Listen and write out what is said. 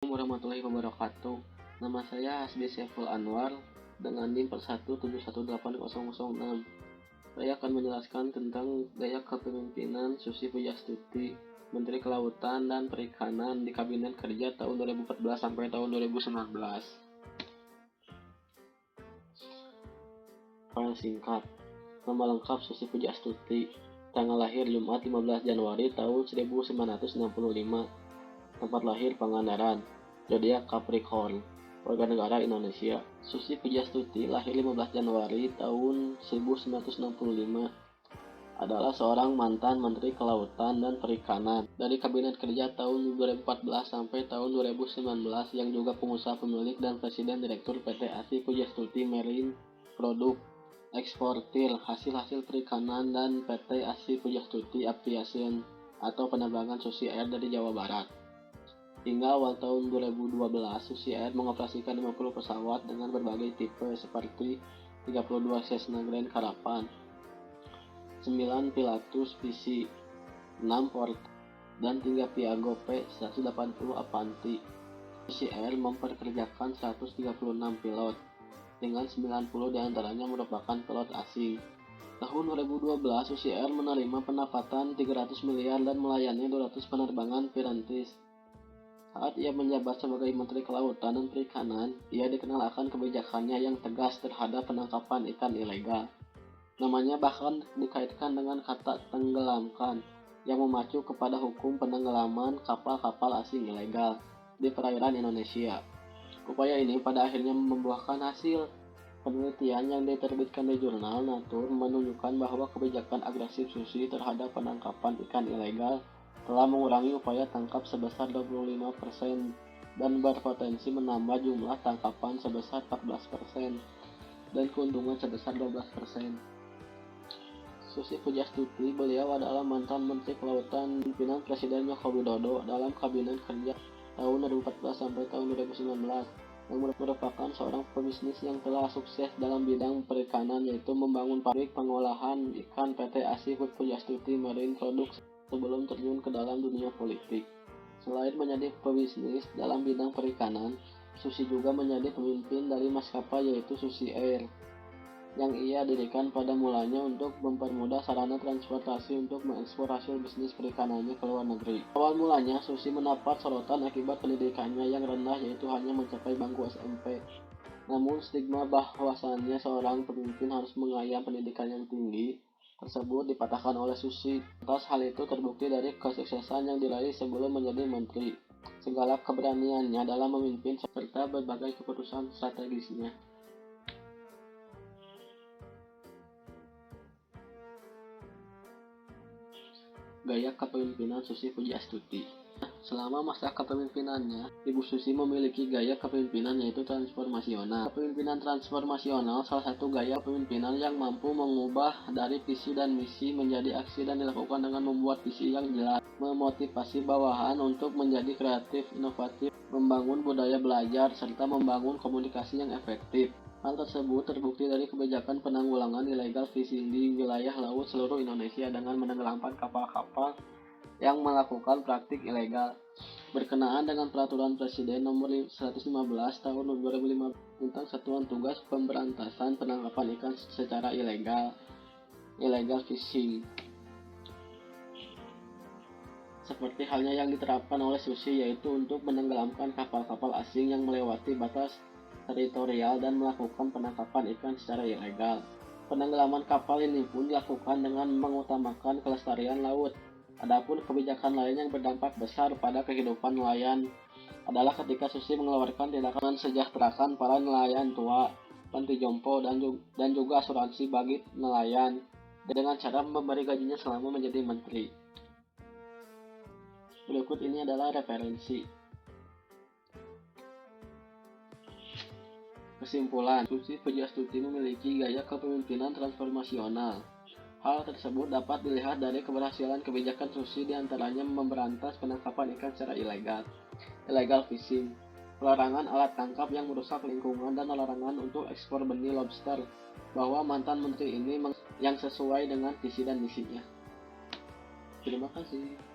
Warahmatullahi wabarakatuh. Nama saya Hasbi Saiful Anwar dengan NIM +1718006. Saya akan menjelaskan tentang gaya kepemimpinan Susi Pujastuti, Menteri Kelautan dan Perikanan di Kabinet Kerja tahun 2014 sampai tahun 2019. File singkat. Nama lengkap Susi Pujastuti. Tanggal lahir Jumat 15 Januari tahun 1965. Tempat lahir Pangandaran. Zodiak Capricorn. Warga negara Indonesia. Susi Pujastuti lahir 15 Januari tahun 1965. Adalah seorang mantan Menteri Kelautan dan Perikanan dari Kabinet Kerja tahun 2014 sampai tahun 2019 yang juga pengusaha pemilik dan Presiden Direktur PT ASI Pujastuti Marine Produk Eksportir Hasil-hasil Perikanan dan PT ASI Pujastuti Aviation atau penerbangan Susi Air dari Jawa Barat. Hingga awal tahun 2012, Susi Air mengoperasikan 50 pesawat dengan berbagai tipe seperti 32 Cessna Grand Caravan, 9 Pilatus PC, 6 Porter, dan 3 Piaggio P180 Avanti. Susi Air memperkerjakan 136 pilot, dengan 90 diantaranya merupakan pilot asing. Tahun 2012, Susi Air menerima pendapatan 300 miliar dan melayani 200 penerbangan perintis. Saat ia menjabat sebagai Menteri Kelautan dan Perikanan, ia dikenal akan kebijakannya yang tegas terhadap penangkapan ikan ilegal. Namanya bahkan dikaitkan dengan kata tenggelamkan, yang memacu kepada hukum penenggelaman kapal-kapal asing ilegal di perairan Indonesia. Upaya ini pada akhirnya membuahkan hasil. Penelitian yang diterbitkan di jurnal Nature menunjukkan bahwa kebijakan agresif Susi terhadap penangkapan ikan ilegal telah mengurangi upaya tangkap sebesar 25% dan berpotensi menambah jumlah tangkapan sebesar 14% dan keuntungan sebesar 12%. Susi Pujastuti, beliau adalah mantan Menteri Kelautan pimpinan Presiden Joko Widodo dalam Kabinet Kerja tahun 2014 sampai tahun 2019, yang merupakan seorang pebisnis yang telah sukses dalam bidang perikanan, yaitu membangun pabrik pengolahan ikan PT ASI Pujastuti Marine Product sebelum terjun ke dalam dunia politik. Selain menjadi pebisnis dalam bidang perikanan, Susi juga menjadi pemimpin dari maskapai yaitu Susi Air, yang ia dirikan pada mulanya untuk mempermudah sarana transportasi untuk mengekspor hasil bisnis perikanannya ke luar negeri. Awal mulanya, Susi mendapat sorotan akibat pendidikannya yang rendah, yaitu hanya mencapai bangku SMP. Namun stigma bahwasannya seorang pemimpin harus mengayam pendidikan yang tinggi tersebut dipatahkan oleh Susi. Atas hal itu terbukti dari kesuksesan yang diraih sebelum menjadi menteri, segala keberaniannya dalam memimpin serta berbagai keputusan strategisnya. Gaya kepemimpinan Susi Pujastuti. Selama masa kepemimpinannya, Ibu Susi memiliki gaya kepemimpinan yaitu transformasional. Kepemimpinan transformasional salah satu gaya kepemimpinan yang mampu mengubah dari visi dan misi menjadi aksi dan dilakukan dengan membuat visi yang jelas, memotivasi bawahan untuk menjadi kreatif, inovatif, membangun budaya belajar, serta membangun komunikasi yang efektif. Hal tersebut terbukti dari kebijakan penanggulangan illegal fishing di wilayah laut seluruh Indonesia dengan menenggelamkan kapal-kapal yang melakukan praktik ilegal, berkenaan dengan Peraturan Presiden Nomor 115 Tahun 2005 tentang Satuan Tugas Pemberantasan Penangkapan Ikan secara illegal fishing. Seperti halnya yang diterapkan oleh Susi, yaitu untuk menenggelamkan kapal-kapal asing yang melewati batas teritorial dan melakukan penangkapan ikan secara ilegal. Penenggelaman kapal ini pun dilakukan dengan mengutamakan kelestarian laut. Adapun kebijakan lain yang berdampak besar pada kehidupan nelayan adalah ketika Susi mengeluarkan tindakan mensejahterakan para nelayan tua, panti jompo, dan juga asuransi bagi nelayan dengan cara memberi gajinya selama menjadi menteri. Berikut ini adalah referensi. Kesimpulan, Susi Pujastuti memiliki gaya kepemimpinan transformasional. Hal tersebut dapat dilihat dari keberhasilan kebijakan Susi, diantaranya memberantas penangkapan ikan secara illegal fishing, pelarangan alat tangkap yang merusak lingkungan, dan larangan untuk ekspor benih lobster, bahwa mantan menteri ini yang sesuai dengan visi dan misinya. Terima kasih.